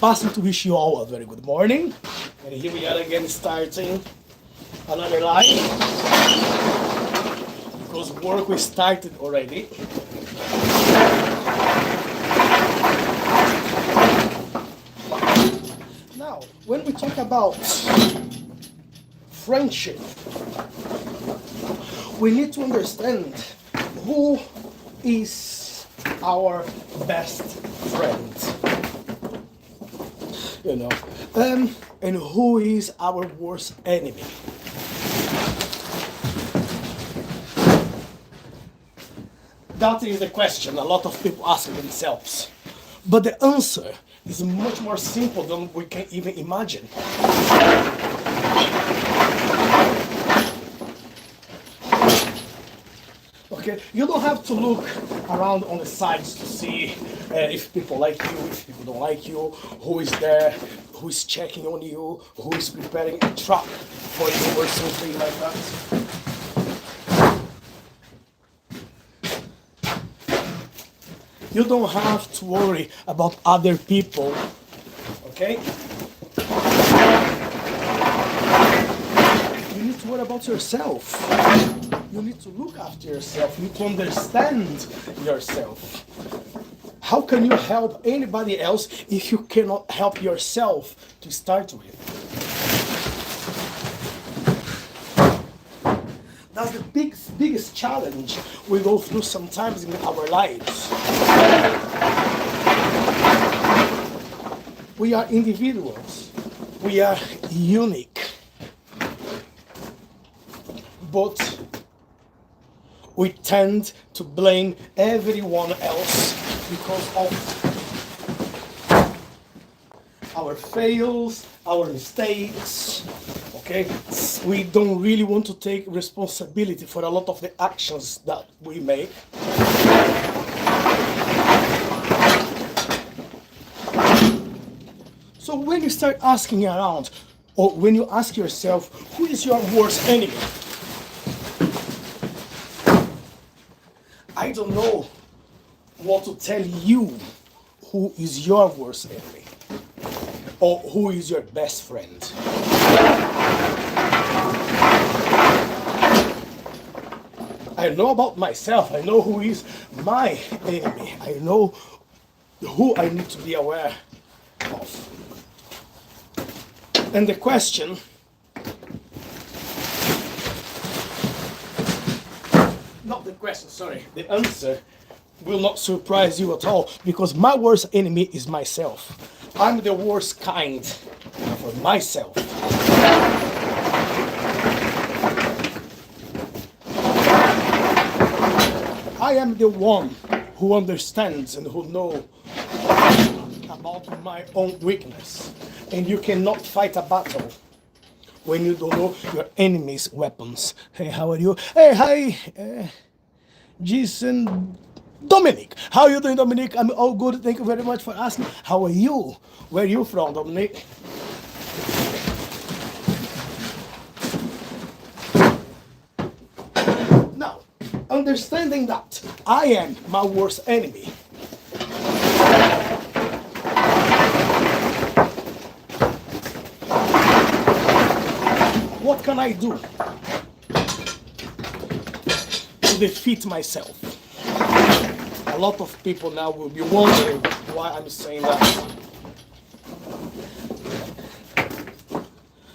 passing to wish you all a very good morning. And here we are again starting another live. Because work we started already. Now, when we talk about friendship, we need to understand who is our best friend, and who is our worst enemy. That is the question a lot of people ask themselves. But the answer is much more simple than we can even imagine. Okay, you don't have to look around on the sides to see if people like you, if people don't like you, who is there, who is checking on you, who is preparing a trap for you or something like that. You don't have to worry about other people, okay? You need to worry about yourself. You need to look after yourself. You need to understand yourself. How can you help anybody else if you cannot help yourself to start with? That's the biggest challenge we go through sometimes in our lives. We are individuals. We are unique. But we tend to blame everyone else because of our fails, our mistakes, okay? We don't really want to take responsibility for a lot of the actions that we make. So when you start asking around, or when you ask yourself, who is your worst enemy? I don't know what to tell you who is your worst enemy or who is your best friend. I know about myself. I know who is my enemy. I know who I need to be aware of. And the question, the answer will not surprise you at all, because my worst enemy is myself. I'm the worst kind for myself. I am the one who understands and who knows about my own weakness. And you cannot fight a battle when you don't know your enemy's weapons. Hey, how are you? Hey, hi. Jason, Dominic. How are you doing, Dominic? I'm all good. Thank you very much for asking. How are you? Where are you from, Dominic? Now, understanding that I am my worst enemy, what can I do to defeat myself? A lot of people now will be wondering why I'm saying that.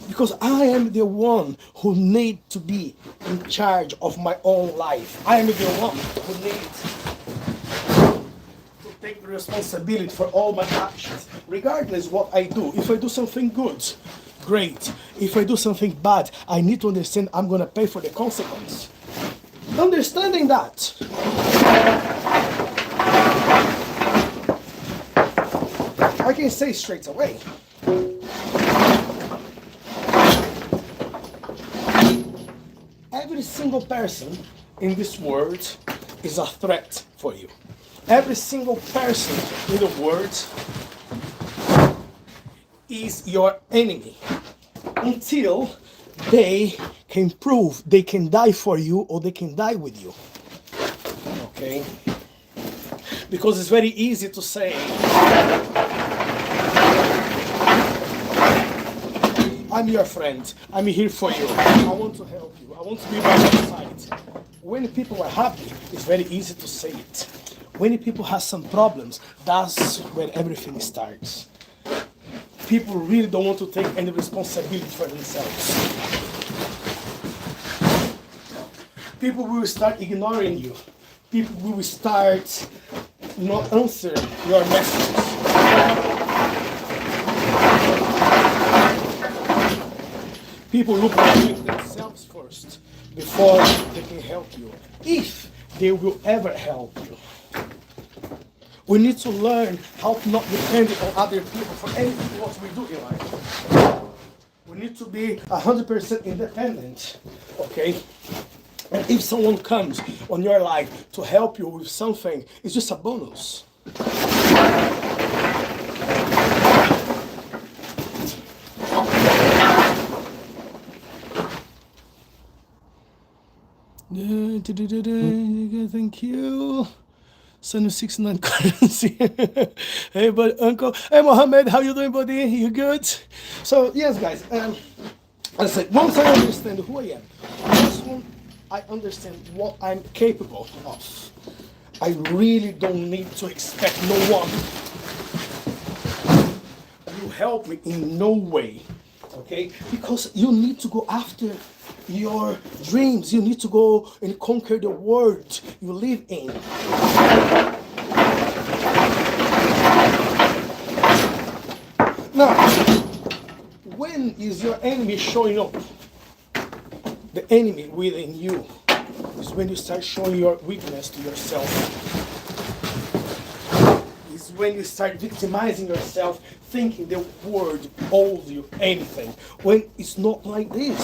Because I am the one who needs to be in charge of my own life. I am the one who needs to take the responsibility for all my actions, regardless what I do. If I do something good, great. If I do something bad, I need to understand I'm going to pay for the consequence. Understanding that, I can say straight away, every single person in this world is a threat for you. Every single person in the world is your enemy until they can prove they can die for you or they can die with you. Okay? Because it's very easy to say I'm your friend. I'm here for you. I want to help you. I want to be by your side. When people are happy, it's very easy to say it. When people have some problems, that's where everything starts. People really don't want to take any responsibility for themselves. People will start ignoring you. People will start not answering your messages. People look at themselves first before they can help you, if they will ever help you. We need to learn how to not depend on other people for anything what we do in life. We need to be 100% independent, okay? And if someone comes on your life to help you with something, it's just a bonus. Thank you. Son of 69 currency. Hey, but uncle. Hey, Mohammed, how you doing, buddy? You good? So, yes, guys. I said, once I understand who I am, once I understand what I'm capable of, I really don't need to expect no one to help me in no way. Okay? Because you need to go after your dreams. You need to go and conquer the world you live in. Now, when is your enemy showing up? The enemy within you is when you start showing your weakness to yourself. It's when you start victimizing yourself, thinking the world owes you anything, when it's not like this.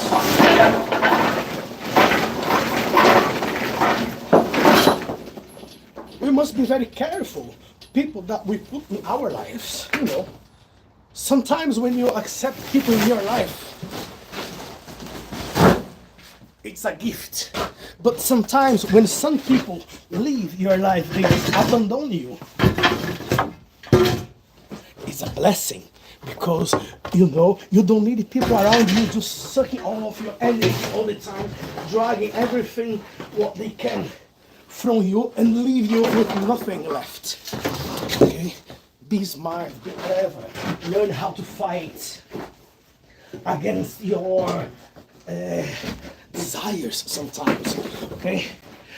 We must be very careful. People that we put in our lives, you know. Sometimes when you accept people in your life, it's a gift. But sometimes when some people leave your life, they abandon you. It's a blessing, because you know you don't need people around you just sucking all of your energy all the time, dragging everything what they can from you and leave you with nothing left. Okay? Be smart, be clever, learn how to fight against your desires sometimes. Okay?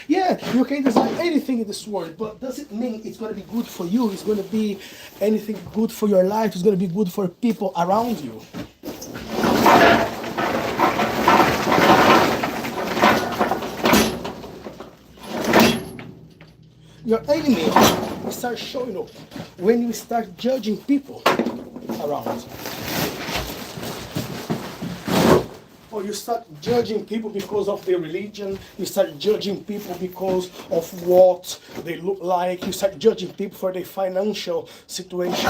Yeah, you can desire anything in this world, but does it mean it's going to be good for you? It's going to be anything good for your life? It's going to be good for people around you? Your enemy will start showing up when you start judging people around. Or you start judging people because of their religion. You start judging people because of what they look like. You start judging people for their financial situation.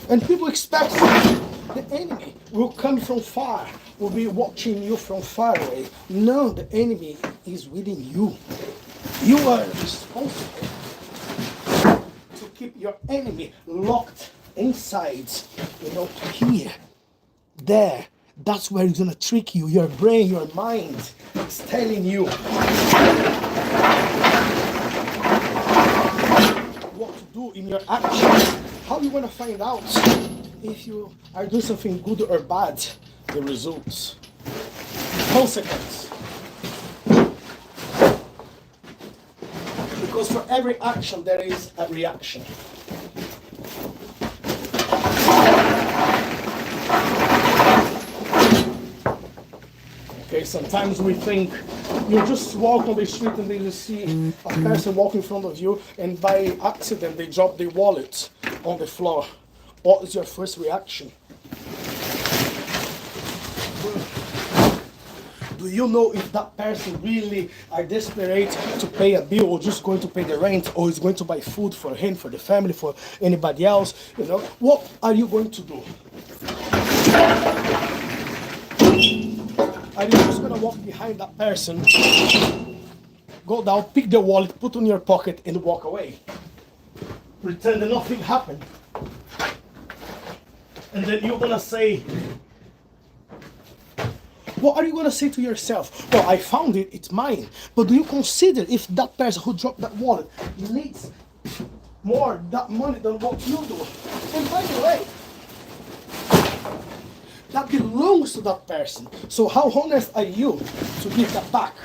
And people expect the enemy will come from far, will be watching you from far away. No, the enemy is within you. You are responsible to keep your enemy locked inside, you know, here, there. That's where he's gonna trick you. Your brain, your mind is telling you what to do in your actions. How you wanna find out if you are doing something good or bad? The results, consequence. Because for every action there is a reaction. Okay, sometimes we think you just walk on the street and then you see a person walking in front of you, and by accident they drop their wallet on the floor. What is your first reaction? Do you know if that person really are desperate to pay a bill, or just going to pay the rent, or is going to buy food for him, for the family, for anybody else? You know, what are you going to do? Are you just going to walk behind that person, go down, pick the wallet, put it in your pocket and walk away? pretend that nothing happened. And then you're gonna say, what are you gonna say to yourself? Well, I found it, it's mine. But do you consider if that person who dropped that wallet needs more that money than what you do? And by the way, that belongs to that person. So how honest are you to give that back?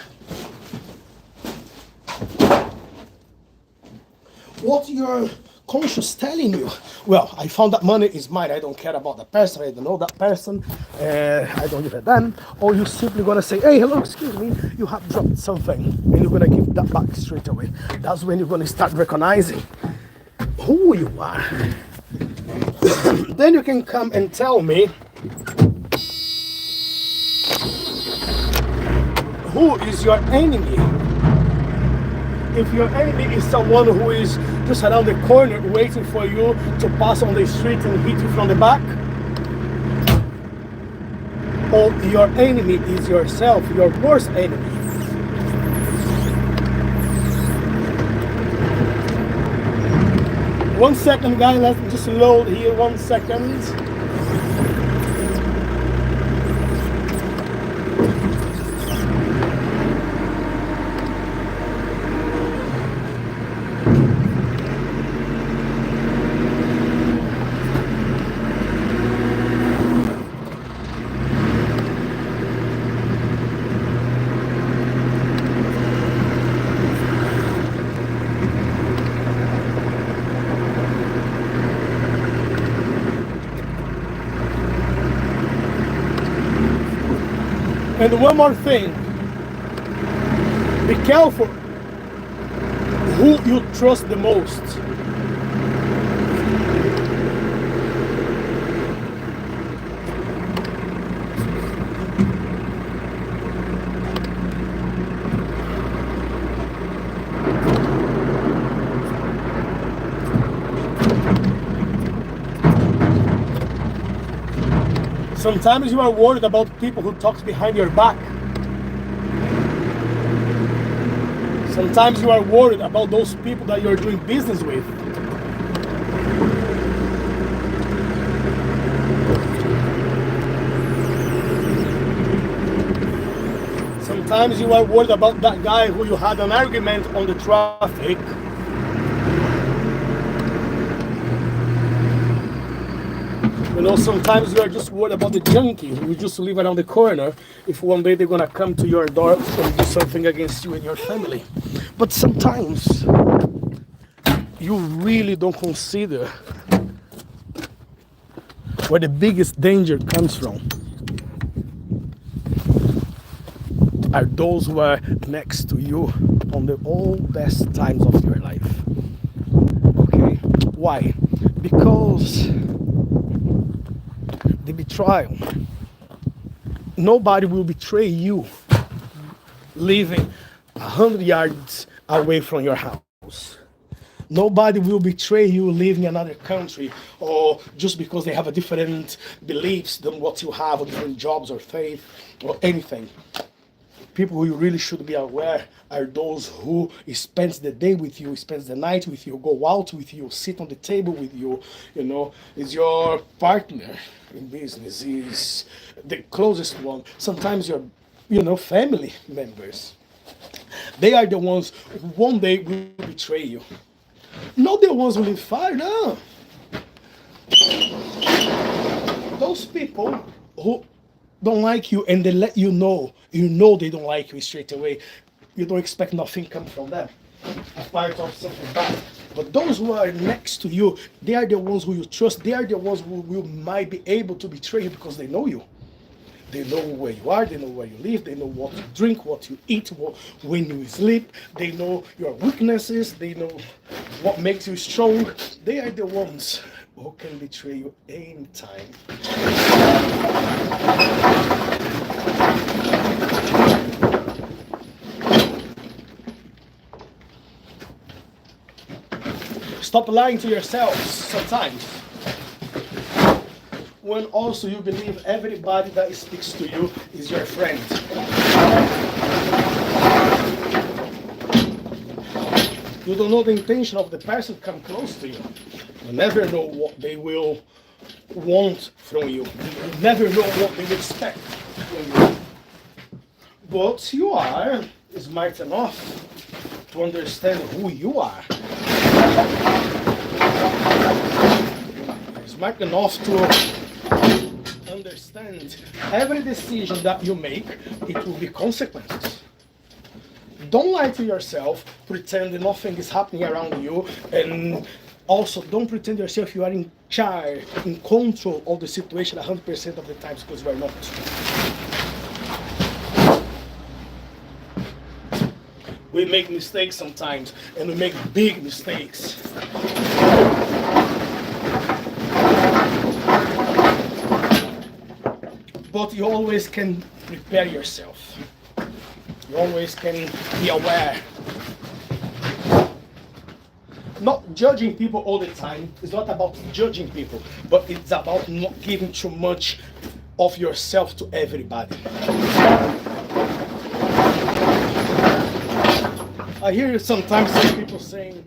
What your conscience telling you? Well, I found that money is mine. I don't care about the person. I don't know that person. I don't give a damn. Or you simply gonna say, hey, hello, excuse me, you have dropped something, and you're gonna give that back straight away. That's when you're gonna start recognizing who you are. Then you can come and tell me who is your enemy. If your enemy is someone who is just around the corner waiting for you to pass on the street and hit you from the back, or your enemy is yourself, your worst enemy. One second, guys, let's just load here, 1 second. And one more thing, be careful who you trust the most. Sometimes you are worried about people who talk behind your back. Sometimes you are worried about those people that you're doing business with. Sometimes you are worried about that guy who you had an argument on the traffic. You know, sometimes you are just worried about the junkie who just live around the corner. If one day they're gonna come to your door and do something against you and your family. But sometimes you really don't consider where the biggest danger comes from. Are those who are next to you on the all best times of your life. Okay? Why? Because the betrayal. Nobody will betray you living 100 yards away from your house. Nobody will betray you living in another country, or just because they have a different beliefs than what you have, or different jobs or faith or anything. People who you really should be aware are those who spends the day with you, spends the night with you, go out with you, sit on the table with you, you know, is your partner in business, is the closest one. Sometimes your, you know, family members. They are the ones who one day will betray you. Not the ones who live far, no. Those people who don't like you and they let you know they don't like you straight away. You don't expect nothing come from them, apart of something bad. But those who are next to you, they are the ones who you trust. They are the ones who might be able to betray you because they know you. They know where you are, they know where you live, they know what you drink, what you eat, when you sleep. They know your weaknesses, they know what makes you strong. They are the ones who can betray you anytime. Stop lying to yourselves sometimes. When also you believe everybody that speaks to you is your friend. You don't know the intention of the person come close to you. You never know what they will want from you. You never know what they will expect from you. But you are smart enough to understand who you are. Smart enough to understand every decision that you make, it will be consequences. Don't lie to yourself, pretend nothing is happening around you, and also don't pretend yourself you are in charge, in control of the situation 100% of the times, because you are not. We make mistakes sometimes, and we make big mistakes. But you always can prepare yourself. You always can be aware. Not judging people all the time. It's not about judging people, but it's about not giving too much of yourself to everybody. I hear sometimes some people saying,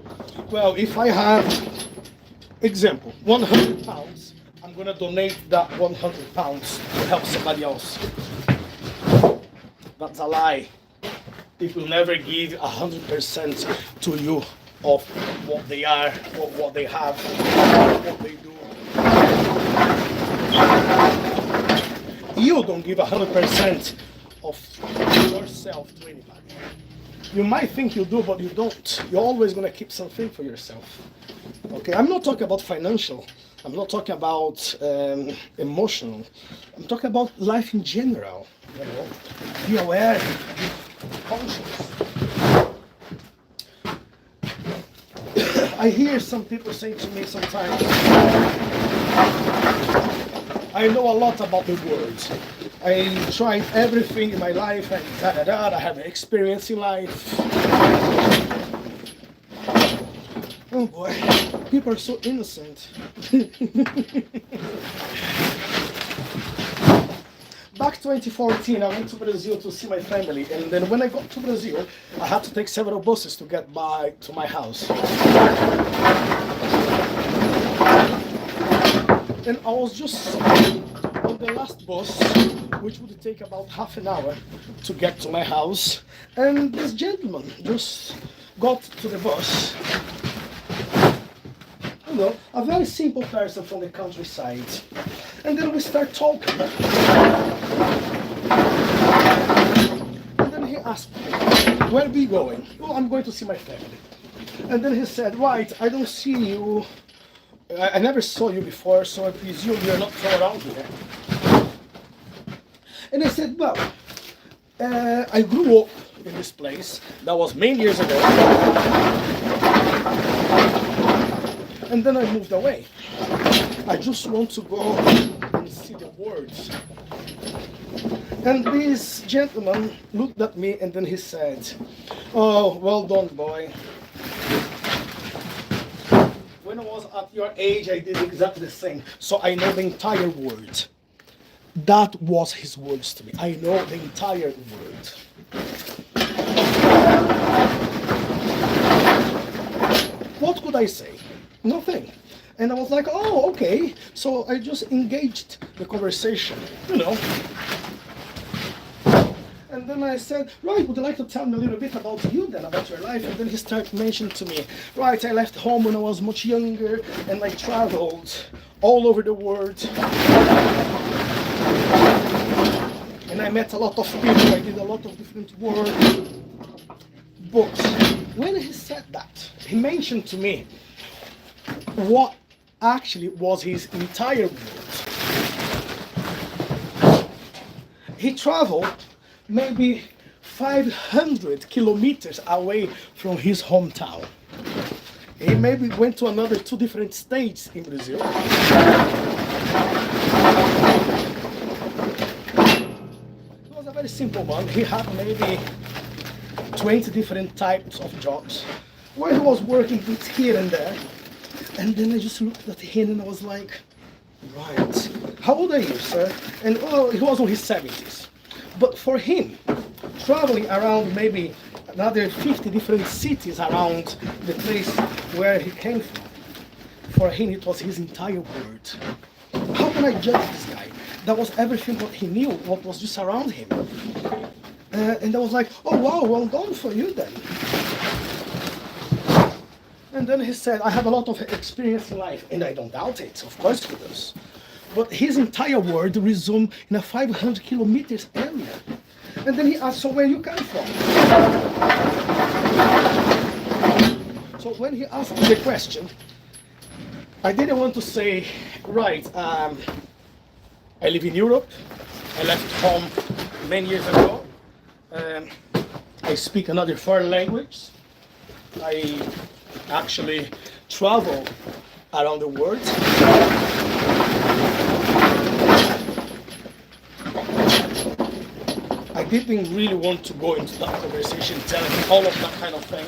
well, if I have, example, 100 pounds, I'm going to donate that 100 pounds to help somebody else. That's a lie. It will never give 100% to you of what they are, of what they have, what they do. You don't give 100% of yourself to anybody. You might think you do, but you don't. You're always going to keep something for yourself. Okay, I'm not talking about financial. I'm not talking about emotional. I'm talking about life in general. You know, be aware, be conscious. I hear some people say to me sometimes, I know a lot about the world. I tried everything in my life and I have experience in life. Oh boy, people are so innocent. Back 2014, I went to Brazil to see my family, and then when I got to Brazil, I had to take several buses to get back to my house. And I was just on the last bus, which would take about half an hour to get to my house, and this gentleman just got to the bus. You know, a very simple person from the countryside. And then we start talking. And then he asked me, where are we going? Well, I'm going to see my family. And then he said, right, I don't see you. I never saw you before, so I presume you're not from around here. And I said, well, I grew up in this place. That was many years ago. And then I moved away. I just want to go and see the words. And this gentleman looked at me and then he said, oh, well done, boy. When I was at your age, I did exactly the same. So I know the entire word. That was his words to me. I know the entire word. What could I say? Nothing. And I was like, oh, okay. So I just engaged the conversation, you know. And then I said, right, would you like to tell me a little bit about you then, about your life? And then he started mentioning to me, right, I left home when I was much younger and I traveled all over the world. And I met a lot of people, I did a lot of different work. But when he said that, he mentioned to me what actually was his entire world. He traveled maybe 500 kilometers away from his hometown. He maybe went to another 2 different states in Brazil. He was a very simple man. He had maybe 20 different types of jobs where he was working bits here and there. And then I just looked at him and I was like, right, how old are you, sir? And oh, he was in his 70s. But for him, traveling around maybe another 50 different cities around the place where he came from. For him, it was his entire world. How can I judge this guy? That was everything what he knew, what was just around him. And I was like, oh wow, well done for you then. And then he said, I have a lot of experience in life, and I don't doubt it, of course he does. But his entire world resumed in a 500 kilometers area. And then he asked, so where you come from? So when he asked the question, I didn't want to say, right, I live in Europe, I left home many years ago, I speak another foreign language, I actually travel around the world. I didn't really want to go into that conversation telling him all of that kind of thing,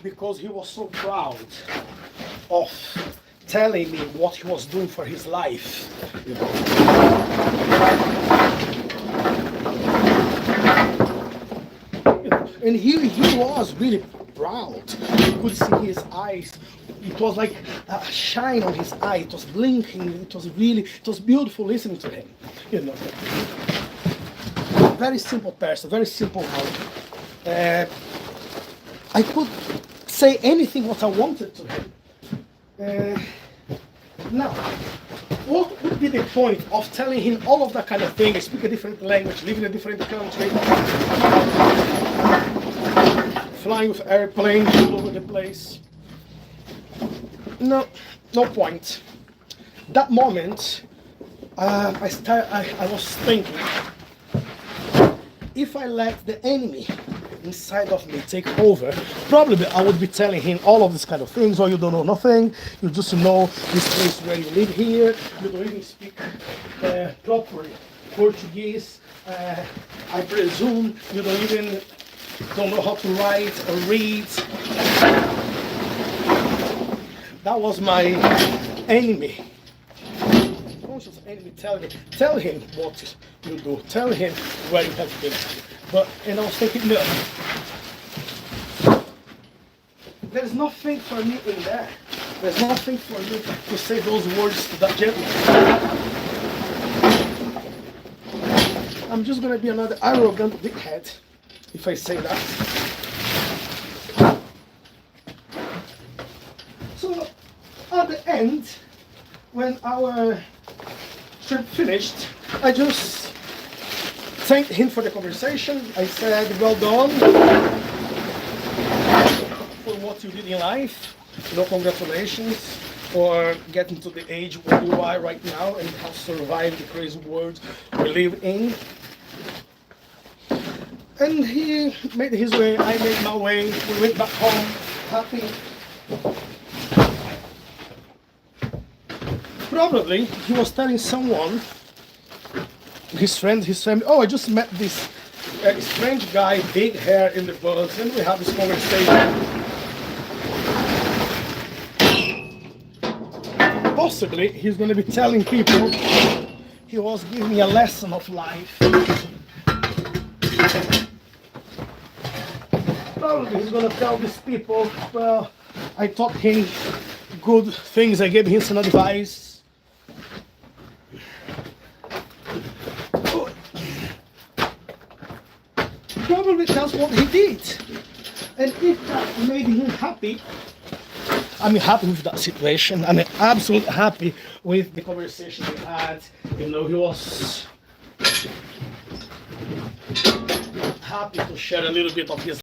because he was so proud of telling me what he was doing for his life. You know. And he was really proud. You could see his eyes. It was like a shine on his eye. It was blinking. It was beautiful listening to him. You know. Very simple person, very simple heart. I could say anything what I wanted to him. Now, what would be the point of telling him all of that kind of thing? I speak a different language, live in a different country, flying with airplanes all over the place. No point. That moment, I was thinking, if I let the enemy inside of me take over, probably I would be telling him all of these kind of things. Or you don't know nothing, you just know this place where you live here, you don't even speak proper Portuguese, I presume you don't know how to write or read. That was my enemy. Conscious enemy telling me, tell him what you do, tell him where you have been. And I was thinking, no, there's nothing for me in there. There's nothing for me to say those words to that gentleman. I'm just going to be another arrogant dickhead if I say that. So, at the end, when our trip finished, I just thanked him for the conversation. I said, well done for what you did in life. You know, congratulations for getting to the age where you are right now and have survived the crazy world we live in. And he made his way, I made my way. We went back home happy. Probably he was telling someone, his friend, his family, oh, I just met this strange guy, big hair in the bus, and we had this conversation. Possibly he's going to be telling people he was giving me a lesson of life. Probably he's going to tell these people, well, I taught him good things, I gave him some advice. Probably that's what he did. And if that made him happy, I'm happy with that situation. I'm absolutely happy with the conversation we had. You know, he was happy to share a little bit of his